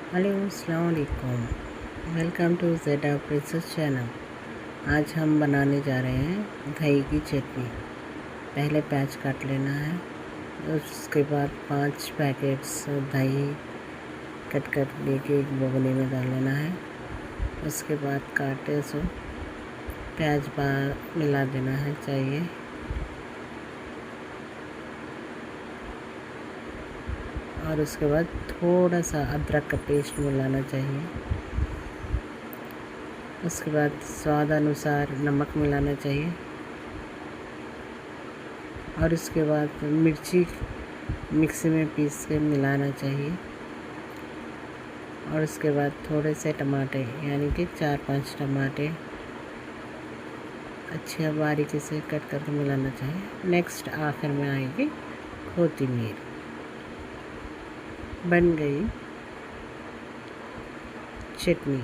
Hello अस्सलाम वालेकुम। Welcome to ज़ेडा प्रिंसेस चैनल। आज हम बनाने जा रहे हैं दही की चटनी। पहले प्याज काट लेना है, उसके बाद 5 पैकेट्स दही कट कर लेके एक भगोने में डाल लेना है। उसके बाद काटे सो प्याज मिला देना है चाहिए। और उसके बाद थोड़ा सा अदरक का पेस्ट मिलाना चाहिए। उसके बाद स्वाद अनुसार नमक मिलाना चाहिए। और उसके बाद मिर्ची मिक्सी में पीस के मिलाना चाहिए। और उसके बाद थोड़े से टमाटे यानी कि 4-5 टमाटे अच्छे बारीकी से कट करके मिलाना चाहिए। नेक्स्ट आखिर में आएगी कोथिमीर। बन गई चटनी।